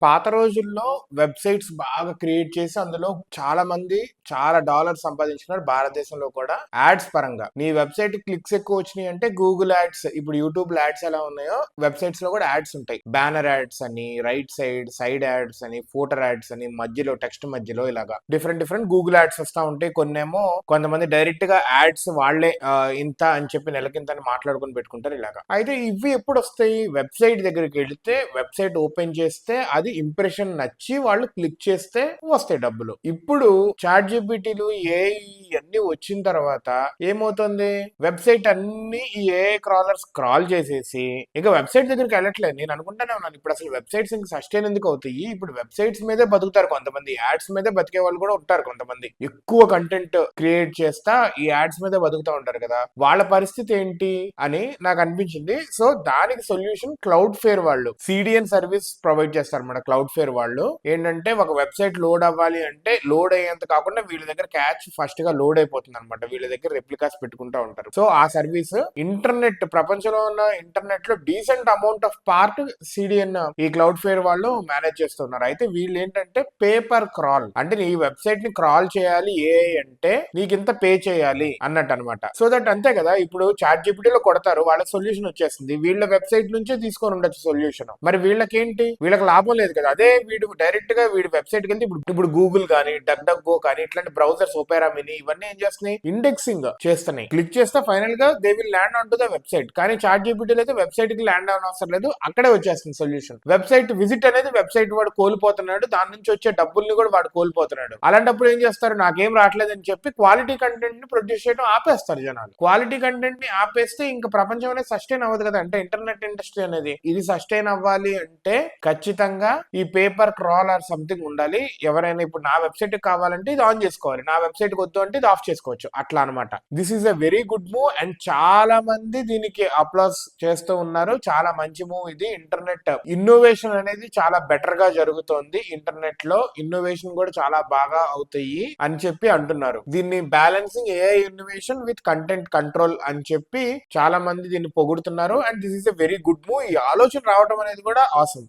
పాత రోజుల్లో వెబ్సైట్స్ బాగా క్రియేట్ చేసి అందులో చాలా మంది చాలా డాలర్స్ సంపాదించినారు భారతదేశంలో కూడా యాడ్స్ పరంగా. నీ వెబ్సైట్ క్లిక్స్ ఎక్కువ వచ్చినాయి అంటే గూగుల్ యాడ్స్, ఇప్పుడు యూట్యూబ్ లో యాడ్స్ ఎలా ఉన్నాయో వెబ్సైట్స్ లో కూడా యాడ్స్ ఉంటాయి. బ్యానర్ యాడ్స్ అని, రైట్ సైడ్ సైడ్ యాడ్స్ అని, ఫోటర్ యాడ్స్ అని, మధ్యలో టెక్స్ట్ మధ్యలో ఇలాగా డిఫరెంట్ డిఫరెంట్ గూగుల్ యాడ్స్ వస్తా ఉంటాయి. కొన్నేమో కొంతమంది డైరెక్ట్ గా యాడ్స్ వాళ్లే ఇంత అని చెప్పి నెలకింత అని మాట్లాడుకుని పెట్టుకుంటారు ఇలాగా. అయితే ఇవి ఎప్పుడు వస్తాయి? వెబ్సైట్ దగ్గరికి వెళితే వెబ్సైట్ ఓపెన్ చేస్తే అది ఇంప్రెషన్ నచ్చి వాళ్ళు క్లిక్ చేస్తే వస్తాయి డబ్బులు. ఇప్పుడు చాట్ జీపీటీలు ఏఐ అన్ని వచ్చిన తర్వాత ఏమవుతుంది? వెబ్సైట్ అన్ని ఈ ఏఐ క్రాలర్ స్క్రాల్ చేసేసి ఇక వెబ్సైట్ దగ్గరికి వెళ్ళట్లేదు. నేను అనుకుంటానే ఉన్నాను, ఇప్పుడు అసలు వెబ్సైట్స్ ఇంకా సస్టైన్ ఎందుకు అవుతాయి? ఇప్పుడు వెబ్సైట్స్ మీదే బతుకుతారు కొంతమంది, యాడ్స్ మీదే బతికే వాళ్ళు కూడా ఉంటారు కొంతమంది. ఎక్కువ కంటెంట్ క్రియేట్ చేస్తా ఈ యాడ్స్ మీదే బతుకుతా ఉంటారు కదా, వాళ్ళ పరిస్థితి ఏంటి అని నాకు అనిపించింది. సో దానికి సొల్యూషన్ క్లౌడ్ ఫేర్ వాళ్ళు సిడిఎన్ సర్వీస్ ప్రొవైడ్ చేస్తారు. క్లౌడ్ ఫేర్ వాళ్ళు ఏంటంటే ఒక వెబ్సైట్ లోడ్ అవ్వాలి అంటే లోడ్ అయ్యేంత కాకుండా వీళ్ళ దగ్గర క్యాచ్ ఫస్ట్ గా లోడ్ అయిపోతుంది అనమాట. వీళ్ళ దగ్గర రెప్లికాస్ పెట్టుకుంటూ ఉంటారు. సో ఆ సర్వీస్ ఇంటర్నెట్, ప్రపంచంలో ఉన్న ఇంటర్నెట్ లో decent amount of part CDN ఈ క్లౌడ్ ఫేర్ వాళ్ళు మేనేజ్ చేస్తున్నారు. అయితే వీళ్ళు ఏంటంటే పేపర్ క్రాల్, అంటే నీ వెబ్సైట్ ని క్రాల్ చేయాలి ఏ అంటే నీకు ఇంత పే చేయాలి అన్నట్టు అనమాట. సో దట్ అంతే కదా, ఇప్పుడు చాట్ జీపీటీలో కొడతారు, వాళ్ళకి సొల్యూషన్ వచ్చేస్తుంది, వీళ్ళ వెబ్సైట్ నుంచే తీసుకొని ఉండొచ్చు సొల్యూషన్. మరి వీళ్ళకేంటి? వీళ్ళకి లాభం లేదు కదా. అదే వీడు డైరెక్ట్ గా వీడి వెబ్సైట్ కి వెళ్తే ఇప్పుడు గూగుల్ కానీ, డక్ డక్ గో కానీ, ఇట్లాంటి బ్రౌజర్స్, ఓపెరా మినీ, ఇవన్నీ ఏం చేస్తున్నాయి? ఇండెక్సింగ్ చేస్తున్నాయి. క్లిక్ చేస్తే ఫైనల్ గా they will land on to the website. కానీ చాట్ జీపీటీలో అయితే వెబ్సైట్ కి ల్యాండ్ అవనవసరం అవసరం లేదు, అక్కడే వచ్చేస్తుంది సొల్యూషన్. వెబ్సైట్ విజిట్ అనేది వెబ్సైట్ వాడు కోల్పోతున్నాడు, దాని నుంచి వచ్చే డబ్బుల్ని కూడా వాడు కోల్పోతున్నాడు. అలాంటప్పుడు ఏం చేస్తారు? నాకేం రావట్లేదు అని చెప్పి క్వాలిటీ కంటెంట్ ని ప్రొడ్యూస్ చేయడం ఆపేస్తారు జనాలు. క్వాలిటీ కంటెంట్ ని ఆపేస్తే ఇంకా ప్రపంచం అనేది సస్టైన్ అవ్వదు కదా. అంటే ఇంటర్నెట్ ఇండస్ట్రీ అనేది ఇది సస్టైన్ అవ్వాలి అంటే ఖచ్చితంగా ఈ పేపర్ క్రాల్ ఆర్ సంథింగ్ ఉండాలి. ఎవరైనా ఇప్పుడు నా వెబ్సైట్ కావాలంటే ఇది ఆన్ చేసుకోవాలి, నా వెబ్సైట్ వద్దు అంటే ఇది ఆఫ్ చేసుకోవచ్చు, అట్లా అనమాట. This is a very good move and చాలా మంది దీనికి అప్లాస్ చేస్తూ ఉన్నారు. చాలా మంచి మూవ్ ఇది. ఇంటర్నెట్ ఇన్నోవేషన్ అనేది చాలా బెటర్ గా జరుగుతోంది. ఇంటర్నెట్ లో ఇన్నోవేషన్ కూడా చాలా బాగా అవుతాయి అని చెప్పి అంటున్నారు. దీన్ని balancing AI innovation with content control అని చెప్పి చాలా మంది దీన్ని పొగుడుతున్నారు. And this is a very good move. ఈ ఆలోచన రావడం అనేది కూడా ఆసమ్.